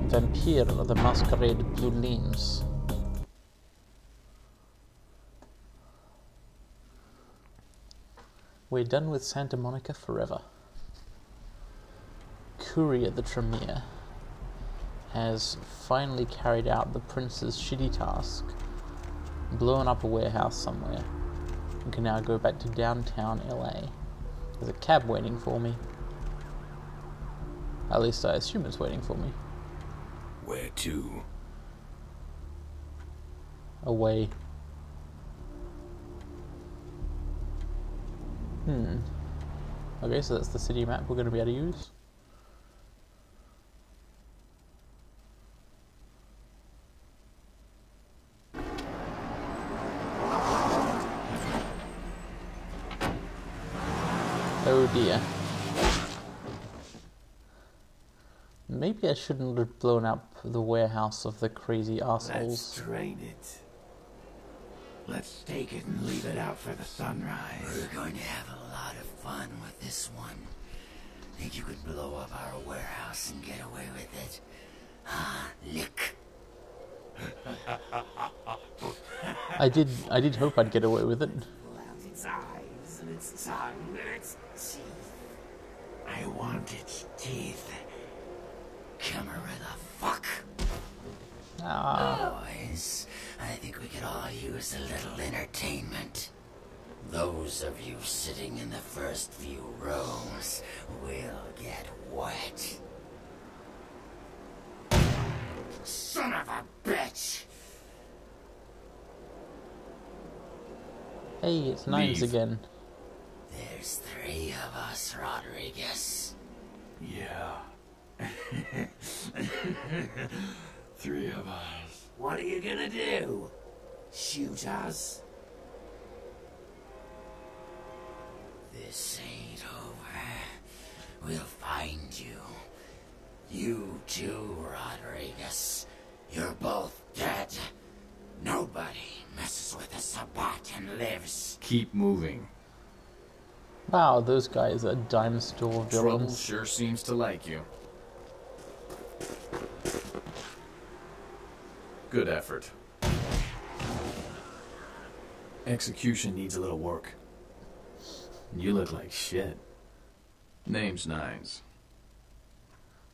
Vampire of the Masquerade Blue Limes. We're done with Santa Monica forever. Courier the Tremere has finally carried out the prince's shitty task, blown up a warehouse somewhere, and can now go back to downtown LA. There's a cab waiting for me. At least I assume it's waiting for me. Where to? Away. Okay, so that's the city map we're going to be able to use. Oh dear. Maybe I shouldn't have blown up the warehouse of the crazy assholes. Let's drain it. Let's take it and leave it out for the sunrise. We're going to have a lot of fun with this one. Think you could blow up our warehouse and get away with it? Ah, lick. I did hope I'd get away with it. Its eyes and its tongue and its teeth. I want its teeth. Camera the fuck. Ah. Boys, I think we could all use a little entertainment. Those of you sitting in the first few rows will get wet. Son of a bitch! Hey, it's Nines again. There's 3 of us, Rodriguez. Yeah. 3 of us. What are you gonna do? Shoot us? This ain't over. We'll find you. You too, Rodriguez. You're both dead. Nobody messes with a Sabat and lives. Keep moving. Wow, those guys are dime store Trouble villains. sure seems to like you. Good effort. Execution needs a little work. You look like shit. Name's Nines.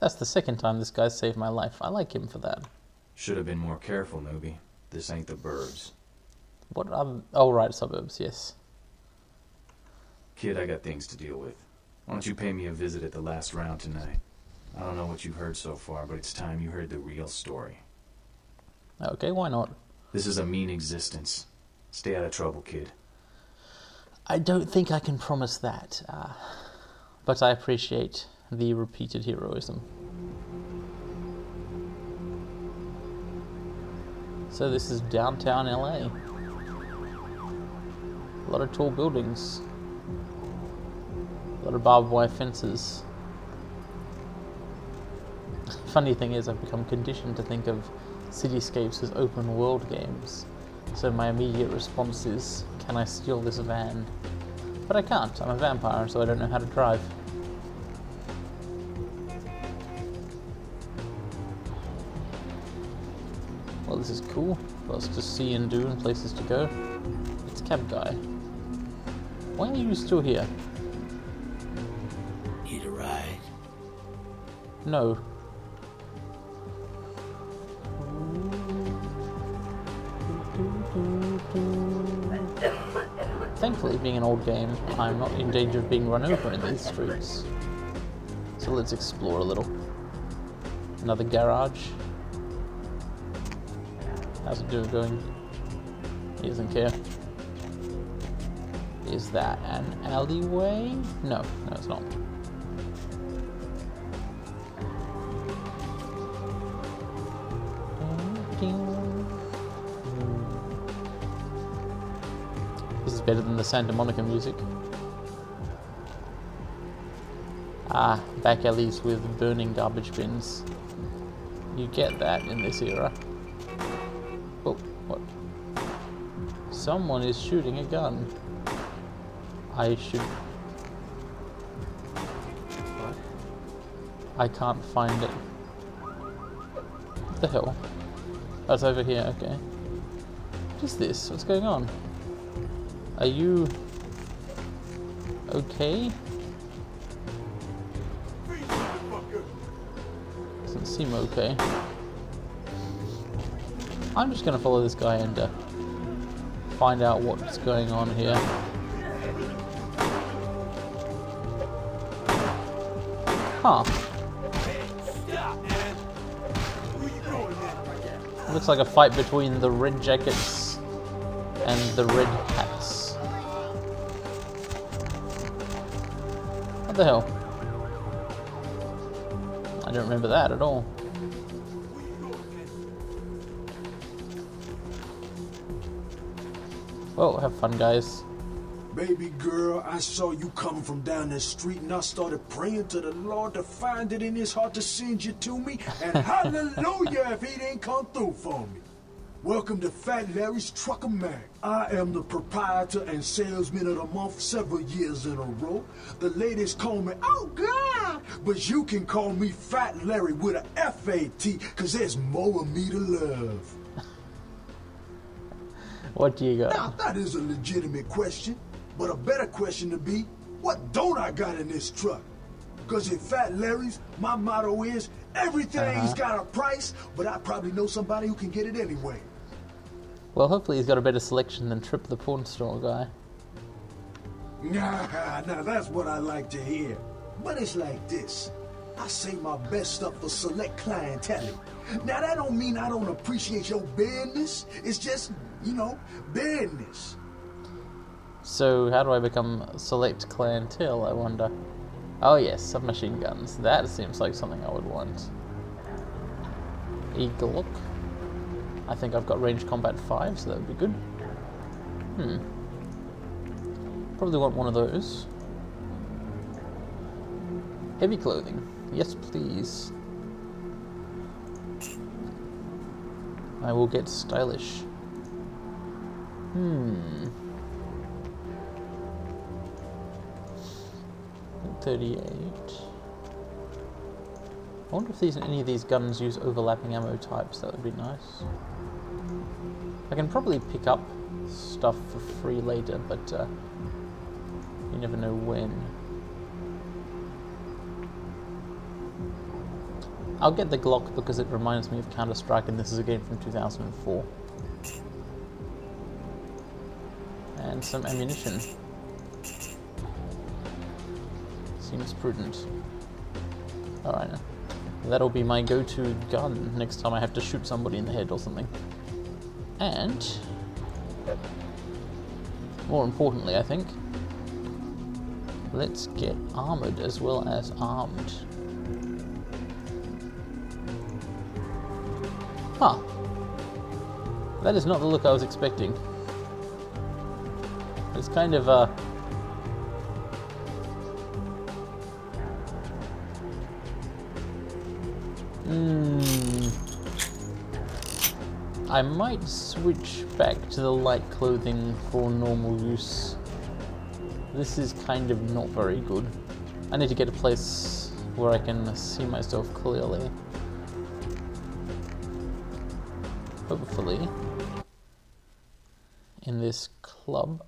That's the second time this guy's saved my life. I like him for that. Should have been more careful, newbie. This ain't the burbs. What oh right, suburbs, yes. Kid, I got things to deal with. Why don't you pay me a visit at the last round tonight? I don't know what you've heard so far, but it's time you heard the real story. Okay, why not? This is a mean existence. Stay out of trouble, kid. I don't think I can promise that, but I appreciate the repeated heroism. So this is downtown LA. A lot of tall buildings. A lot of barbed wire fences. Funny thing is, I've become conditioned to think of cityscapes as open world games. So my immediate response is, can I steal this van? But I can't, I'm a vampire, so I don't know how to drive. Well, this is cool. Lots to see and do and places to go. It's cab guy. Why are you still here? Need a ride? No. Thankfully, being an old game, I'm not in danger of being run over in these streets. So let's explore a little. Another garage. How's it going? He doesn't care. Is that an alleyway? No, no it's not. This is better than the Santa Monica music. Ah, back alleys with burning garbage bins. You get that in this era. Oh, what? Someone is shooting a gun. I should... What? I can't find it. What the hell? Oh, it's over here, okay. What is this? What's going on? Are you... okay? Doesn't seem okay. I'm just gonna follow this guy and find out what's going on here. Huh. Looks like a fight between the red jackets and the red hats. What the hell? I don't remember that at all. Whoa, have fun, guys. Baby girl, I saw you coming from down the street and I started praying to the Lord to find it in his heart to send you to me. And hallelujah if he didn't come through for me. Welcome to Fat Larry's Trucker Mag. I am the proprietor and salesman of the month several years in a row. The ladies call me, oh God, but you can call me Fat Larry with a F-A-T, cause there's more of me to love. What do you got? Now that is a legitimate question. But a better question to be, what don't I got in this truck? Because at Fat Larry's, my motto is, everything's got a price, but I probably know somebody who can get it anyway. Well, hopefully he's got a better selection than Trip the Pawn Store guy. Nah, now that's what I like to hear. But it's like this. I save my best stuff for select clientele. Now that don't mean I don't appreciate your business. It's just, you know, business. So, how do I become select clientele, I wonder? Oh yes, submachine guns. That seems like something I would want. Eagle. I think I've got range combat 5, so that would be good. Probably want one of those. Heavy clothing. Yes, please. I will get stylish. 38. I wonder if any of these guns use overlapping ammo types. That would be nice. I can probably pick up stuff for free later, but you never know when. I'll get the Glock because it reminds me of Counter-Strike, and this is a game from 2004. And some ammunition. Seems prudent. Alright, that'll be my go-to gun next time I have to shoot somebody in the head or something. And, more importantly I think, let's get armoured as well as armed. Huh. That is not the look I was expecting. It's kind of I might switch back to the light clothing for normal use. This is kind of not very good. I need to get a place where I can see myself clearly. Hopefully, in this club,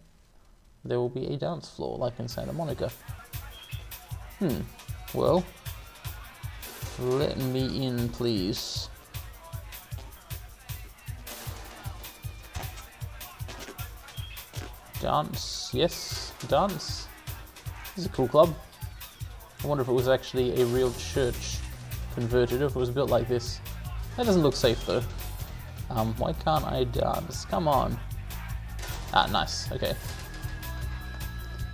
there will be a dance floor like in Santa Monica. Well, let me in, please. Dance, yes, dance. This is a cool club. I wonder if it was actually a real church converted, or if it was built like this. That doesn't look safe though. Why can't I dance? Come on. Ah, nice, okay.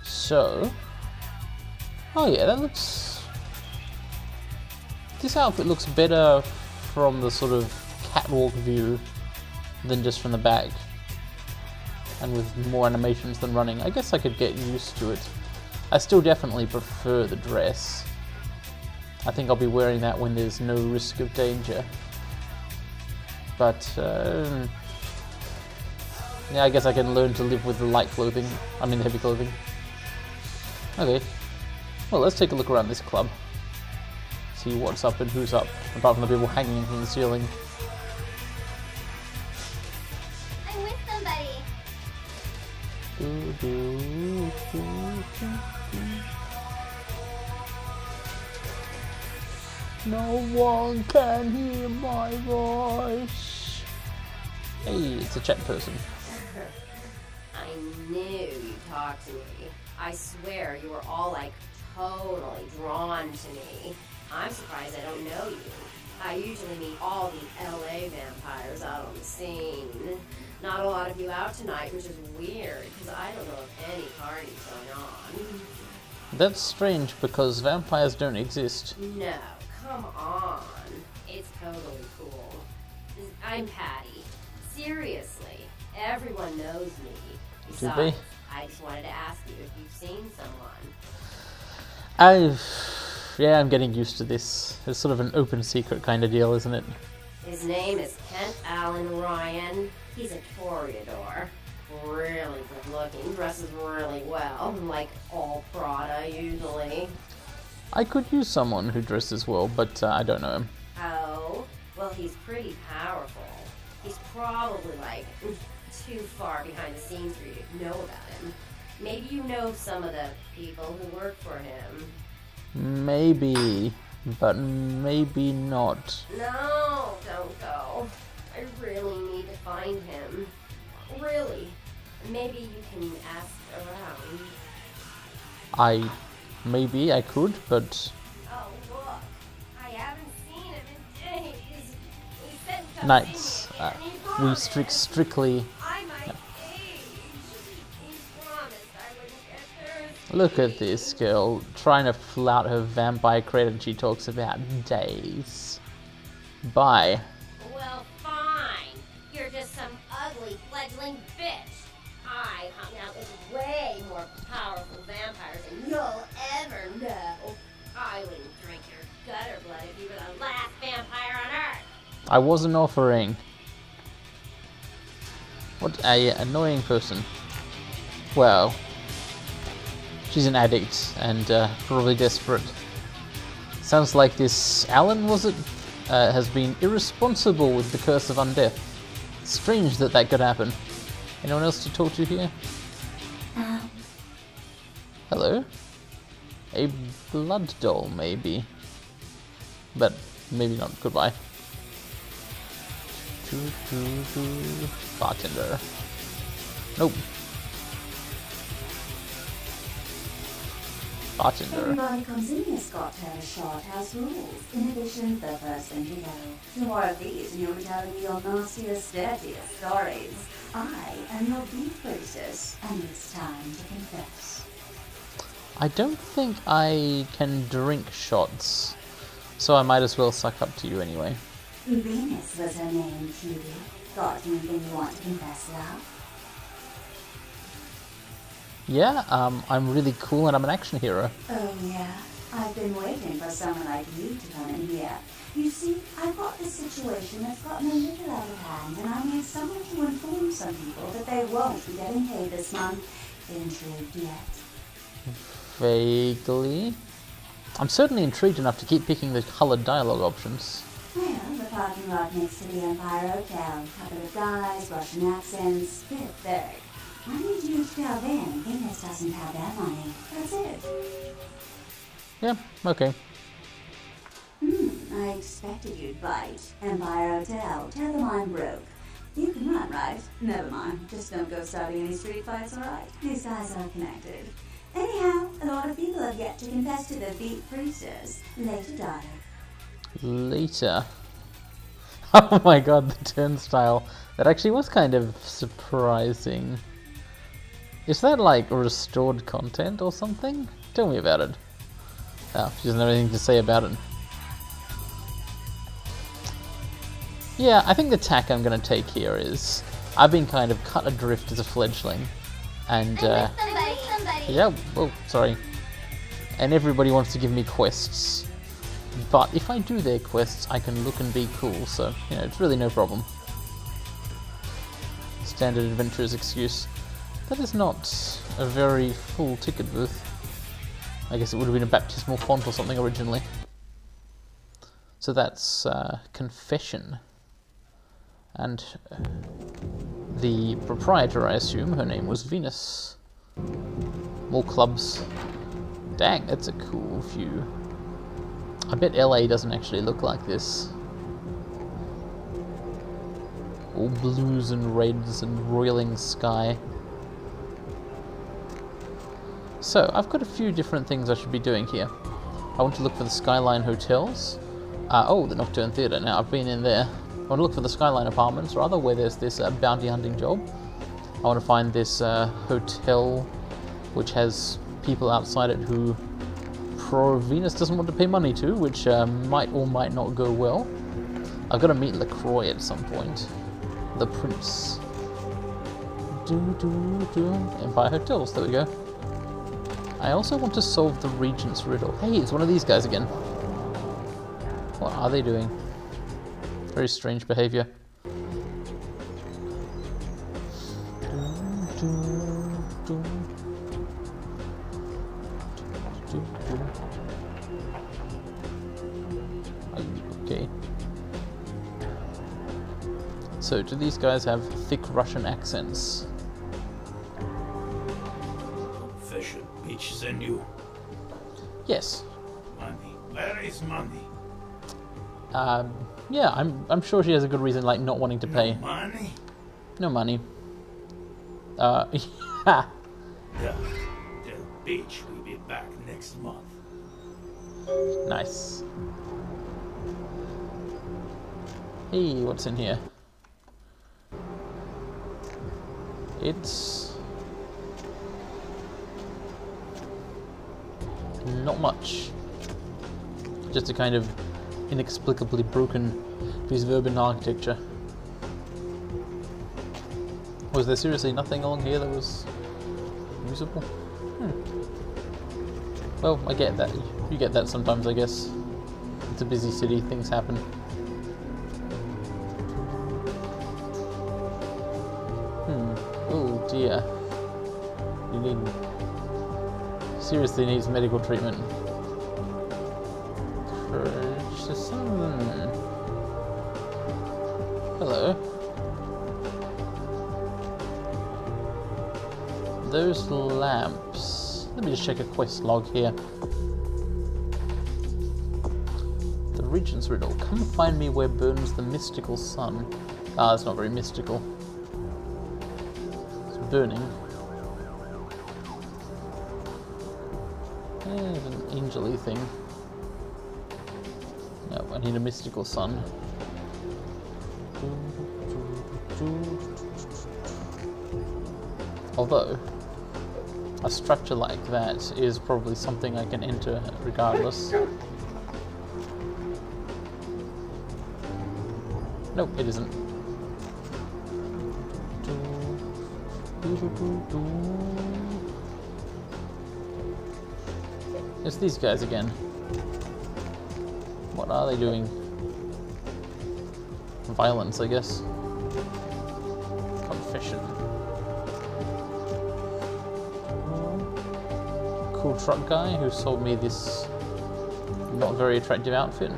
So, oh yeah, that looks... This outfit looks better from the sort of catwalk view than just from the back. And with more animations than running. I guess I could get used to it. I still definitely prefer the dress. I think I'll be wearing that when there's no risk of danger. But, yeah, I guess I can learn to live with the light clothing. I mean the heavy clothing. Okay. Well, let's take a look around this club. See what's up and who's up. Apart from the people hanging from the ceiling. No one can hear my voice. Hey, it's a chat person. I knew you'd talk to me. I swear you were all like totally drawn to me. I'm surprised I don't know you. I usually meet all the LA vampires out on the scene. Not a lot of you out tonight, which is weird, because I don't know of any parties going on. That's strange because vampires don't exist. No, come on. It's totally cool. I'm Patty. Seriously, everyone knows me. Besides, I just wanted to ask you if you've seen someone. Yeah, I'm getting used to this. It's sort of an open secret kind of deal, isn't it? His name is Kent Allen Ryan. He's a Toreador. Really good looking, dresses really well, like all Prada usually. I could use someone who dresses well, but I don't know him. Oh, well he's pretty powerful. He's probably like too far behind the scenes for you to know about him. Maybe you know some of the people who work for him. Maybe, but maybe not. No, don't go. I really need to find him. Really. Maybe you can ask around. Maybe I could, but... Oh, look. I haven't seen him in days. He said something Nights. to me, and he We promised strictly... I might age. He promised I wouldn't get thirsty. Look at this girl trying to flout her vampire credit. She talks about days. Bye. Well, fine. You're just some ugly fledgling bitch. I hung out with way more powerful vampires than you'll ever know. I wouldn't drink your gutter blood if you were the last vampire on Earth. I wasn't offering. What a annoying person. Well, she's an addict and probably desperate. Sounds like this Alan, was it? Has been irresponsible with the curse of undeath. Strange that that could happen. Anyone else to talk to here? Hello? A blood doll, maybe. But maybe not. Goodbye. Bartender. Nope. Bartender. Everybody comes in this cocktail shot has rules. In addition, the first thing to go. Two more of these and you'll be telling me your nastiest, dirtiest stories. I am your beef priestess, and it's time to confess. I don't think I can drink shots, so I might as well suck up to you anyway. Venus was her name, cutie. Got anything you want to confess, love? Yeah, I'm really cool and I'm an action hero. Oh yeah, I've been waiting for someone like you to come in here. You see, I've got this situation that's gotten a little out of hand, and I need someone to inform some people that they won't be getting paid this month. Intrigued yet? Vaguely. I'm certainly intrigued enough to keep picking the coloured dialogue options. Well, the parking lot next to the Empire Hotel. Couple of guys, Russian accents, bit thick. I need you to tell them Venus doesn't have their money. That's it. Yeah, okay. I expected you'd bite. Empire Hotel. Tell them I'm broke. You can run, right? Never mind. Just don't go starting any street fights, alright? These guys are connected. Anyhow, a lot of people have yet to confess to the Beat Priestess. Later, daughter. Later. Oh my god, the turnstile. That actually was kind of surprising. Is that like restored content or something? Tell me about it. Oh, she doesn't have anything to say about it. Yeah, I think the tack I'm going to take here is I've been kind of cut adrift as a fledgling. And, yeah, oh, sorry. And everybody wants to give me quests. But if I do their quests, I can look and be cool, so, you know, it's really no problem. Standard adventurer's excuse. That is not a very full ticket booth. I guess it would have been a baptismal font or something originally. So that's confession. And the proprietor, I assume. Her name was Venus. More clubs. Dang, that's a cool view. I bet LA doesn't actually look like this. All blues and reds and roiling sky. So, I've got a few different things I should be doing here. I want to look for the Skyline hotels. Oh, the Nocturne Theatre. Now, I've been in there. I want to look for the Skyline apartments, rather, where there's this bounty hunting job. I want to find this hotel, which has people outside it who Venus doesn't want to pay money to, which might or might not go well. I've got to meet LaCroix at some point. The Prince. Empire Hotels, there we go. I also want to solve the Regent's Riddle. Hey, it's one of these guys again. What are they doing? Very strange behavior. Okay. So, do these guys have thick Russian accents? Confession, bitch, send you Yes. money. Where is money? Yeah, I'm sure she has a good reason, like not wanting to pay. No money? No money. Yeah. Yeah. Tell bitch we'll be back next month. Nice. Hey, what's in here? It's not much. Just a kind of inexplicably broken piece of urban architecture. Was there seriously nothing along here that was usable? Well, I get that. You get that sometimes, I guess. It's a busy city, things happen. Oh dear. Seriously needs medical treatment. Hello. Those lamps. Let me just check a quest log here. The Regent's Riddle. Come find me where burns the mystical sun. Ah, it's not very mystical. It's burning. There's an angel-y thing. No, I need a mystical sun. Although, a structure like that is probably something I can enter regardless. Nope, it isn't. It's these guys again. What are they doing? Violence, I guess. Confession. Cool truck guy who sold me this not very attractive outfit.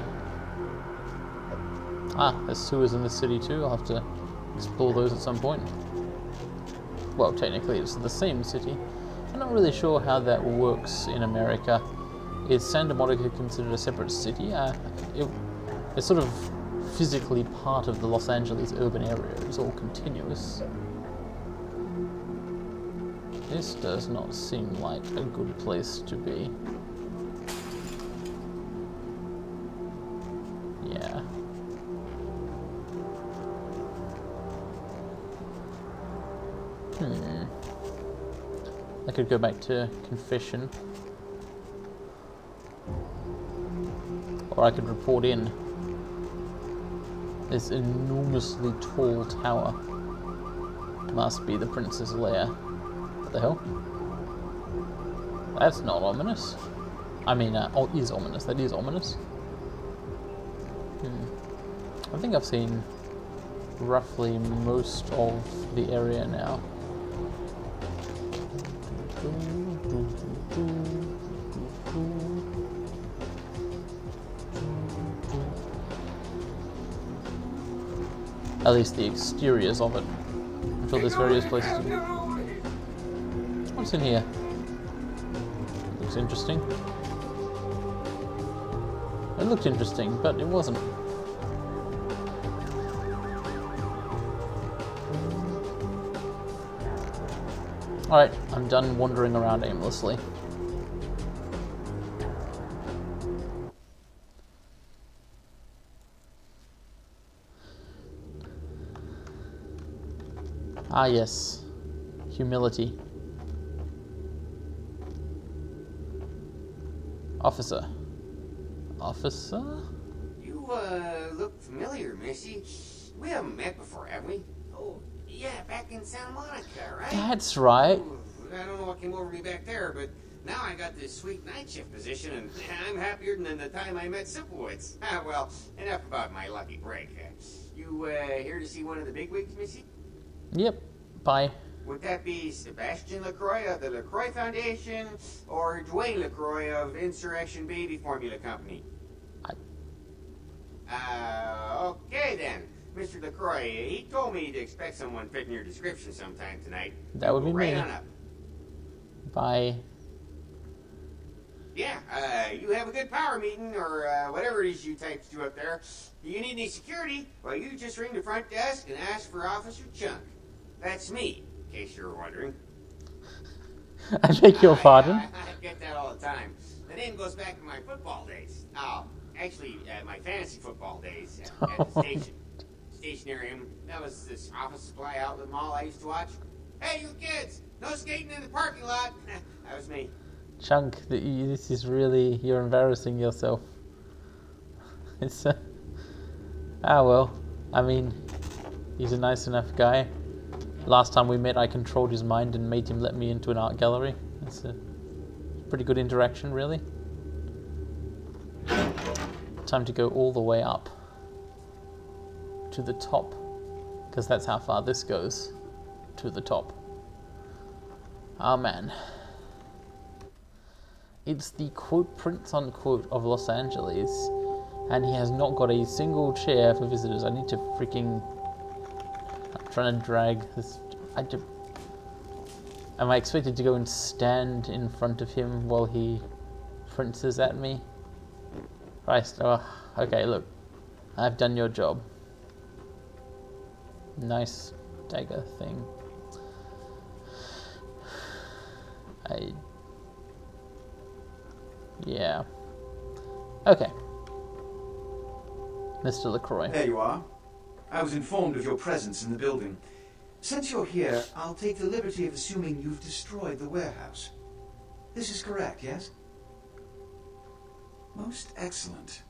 Ah, there's sewers in the city too. I'll have to explore those at some point. Well, technically it's the same city. I'm not really sure how that works in America. Is Santa Monica considered a separate city? It's sort of physically part of the Los Angeles urban area. It's all continuous. This does not seem like a good place to be. Yeah. I could go back to Confession. Or I could report in. This enormously tall tower must be the Prince's lair. What the hell? That's not ominous. I mean, is ominous. That is ominous. I think I've seen roughly most of the area now. At least the exteriors of it. I feel sure there's various places to go. What's in here? Looks interesting. It looked interesting, but it wasn't. Alright, I'm done wandering around aimlessly. Ah yes, humility. Officer. Officer? You, look familiar, Missy. We haven't met before, have we? Oh, yeah, back in Santa Monica, right? That's right. Ooh, I don't know what came over me back there, but now I got this sweet night shift position, and I'm happier than the time I met Simplewoods. Well, enough about my lucky break. You, here to see one of the bigwigs, Missy? Yep. Bye. Would that be Sebastian LaCroix of the LaCroix Foundation, or Dwayne LaCroix of Insurrection Baby Formula Company? Okay then. Mr. LaCroix, he told me to expect someone fitting your description sometime tonight. That would be right me. on up. Bye. Yeah, you have a good power meeting, or whatever it is you types do up there. Do you need any security? Well, you just ring the front desk and ask for Officer Chunk. That's me, in case you're wondering. I beg your pardon? I get that all the time. The name goes back to my football days. Actually, my fantasy football days at the station. Stationarium. That was this office supply outlet mall I used to watch. Hey, you kids! No skating in the parking lot! That was me. Chunk, this is really... You're embarrassing yourself. It's ah well. I mean, he's a nice enough guy. Last time we met I controlled his mind and made him let me into an art gallery. It's a pretty good interaction, really. Time to go all the way up to the top, because that's how far this goes, to the top. Oh man. It's the quote Prince unquote of Los Angeles, and he has not got a single chair for visitors. I need to freaking... I'm trying to drag this... Am I expected to go and stand in front of him while he princes at me? Christ, oh, okay, look. I've done your job. Nice dagger thing. Yeah. Okay. Mr. LaCroix. There you are. I was informed of your presence in the building. Since you're here, I'll take the liberty of assuming you've destroyed the warehouse. This is correct, yes? Most excellent.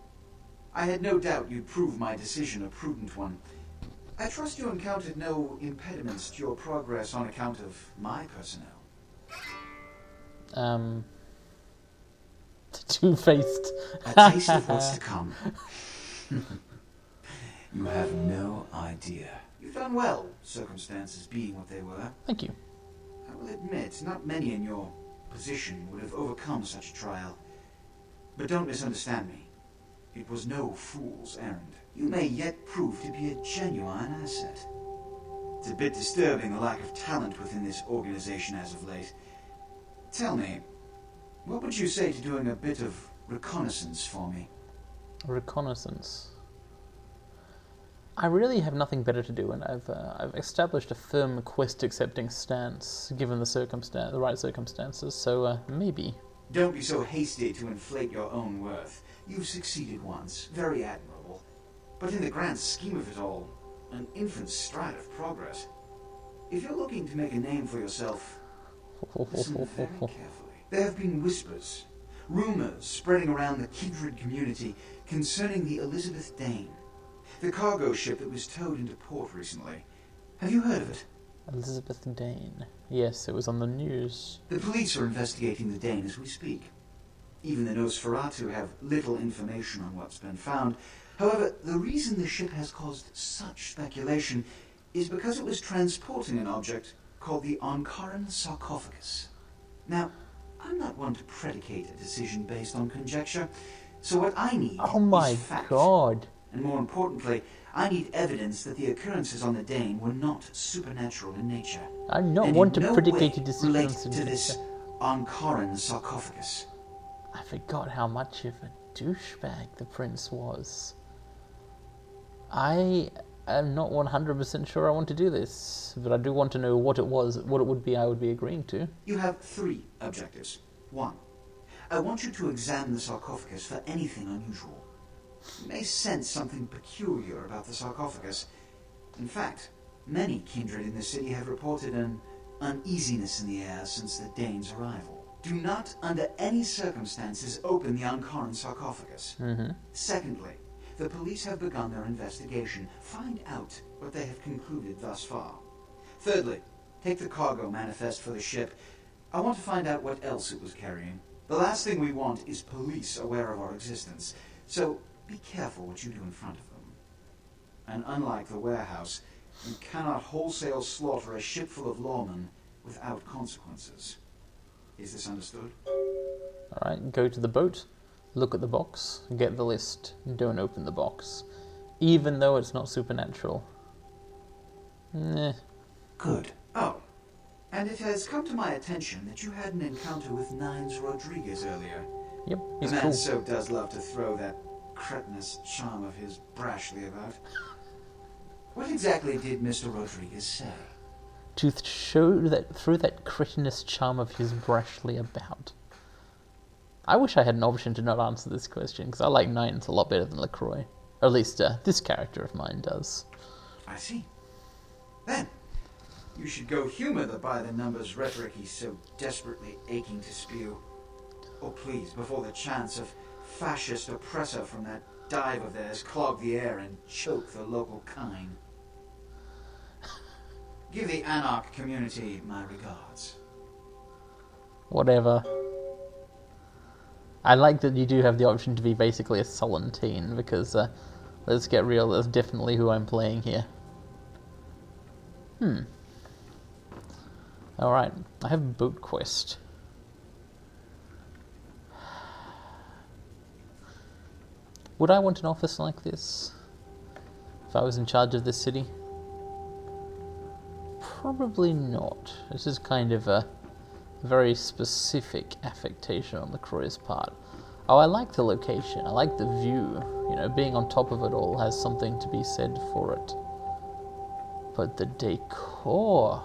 I had no doubt you'd prove my decision a prudent one. I trust you encountered no impediments to your progress on account of my personnel. Two-faced. A taste of what's to come. You have no idea. You've done well, circumstances being what they were. Thank you. I will admit, not many in your position would have overcome such a trial. But don't misunderstand me. It was no fool's errand. You may yet prove to be a genuine asset. It's a bit disturbing the lack of talent within this organization as of late. Tell me, what would you say to doing a bit of reconnaissance for me? Reconnaissance. I really have nothing better to do, and I've established a firm quest-accepting stance, given the right circumstances. So maybe. Don't be so hasty to inflate your own worth. You've succeeded once, very admirable. But in the grand scheme of it all, an infant stride of progress. If you're looking to make a name for yourself, listen very carefully. There have been whispers, rumors spreading around the kindred community concerning the Elizabeth Dane, the cargo ship that was towed into port recently. Have you heard of it? Elizabeth Dane. Yes, it was on the news. The police are investigating the Dane as we speak. Even the Nosferatu have little information on what's been found. However, the reason the ship has caused such speculation is because it was transporting an object called the Onkaran sarcophagus. Now, I'm not one to predicate a decision based on conjecture, so what I need Oh my is fact. god. And more importantly, I need evidence that the occurrences on the Dane were not supernatural in nature. I do not and want in to no predicate way a decision relate on to this Ankaran sarcophagus. I forgot how much of a douchebag the prince was. I am not 100% sure I want to do this, but I do want to know what it was, what it would be I would be agreeing to. You have 3 objectives. 1. I want you to examine the sarcophagus for anything unusual. You may sense something peculiar about the sarcophagus. In fact, many kindred in the city have reported an uneasiness in the air since the Dane's arrival. Do not, under any circumstances, open the Ankaran sarcophagus. Secondly, the police have begun their investigation. Find out what they have concluded thus far. Thirdly, take the cargo manifest for the ship. I want to find out what else it was carrying. The last thing we want is police aware of our existence, so be careful what you do in front of them. And unlike the warehouse, you cannot wholesale slaughter a ship full of lawmen without consequences. Is this understood? Alright, go to the boat, look at the box, get the list, don't open the box. Even though it's not supernatural. Nah. Good. Oh, and it has come to my attention that you had an encounter with Nines Rodriguez earlier. Yep, he's the man cool. so does love to throw that cretinous charm of his brashly about. What exactly did Mr. Rodriguez say? To show that through that cretinous charm of his brashly about. I wish I had an option to not answer this question, because I like Nines a lot better than LaCroix. Or at least this character of mine does. I see. Then, you should go humor the by-the-numbers rhetoric he's so desperately aching to spew. Oh please, before the chance of fascist oppressor from that dive of theirs clog the air and choke the local kine. Give the Anarch community my regards. Whatever. I like that you do have the option to be basically a sullen teen, because, let's get real, that's definitely who I'm playing here. Alright, I have a boat quest. Would I want an office like this if I was in charge of this city? Probably not. This is kind of a very specific affectation on LaCroix's part. Oh, I like the location. I like the view. You know, being on top of it all has something to be said for it. But the decor...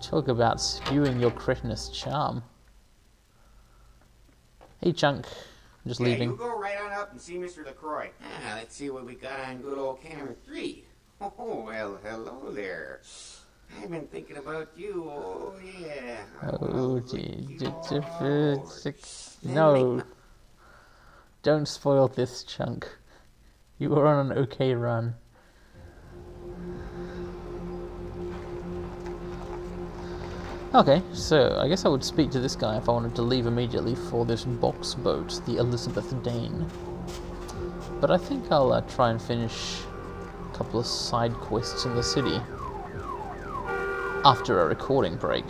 Talk about spewing your cretinous charm. Hey, Chunk. I'm just leaving. You go right on up and see Mr. LaCroix. Let's see what we got on good old camera 3. Oh, well, hello there. I've been thinking about you, oh yeah. Oh, gee. No. Don't spoil this, Chunk. You were on an okay run. Okay, so I guess I would speak to this guy if I wanted to leave immediately for this box boat, the Elizabeth Dane. But I think I'll try and finish a couple of side quests in the city after a recording break.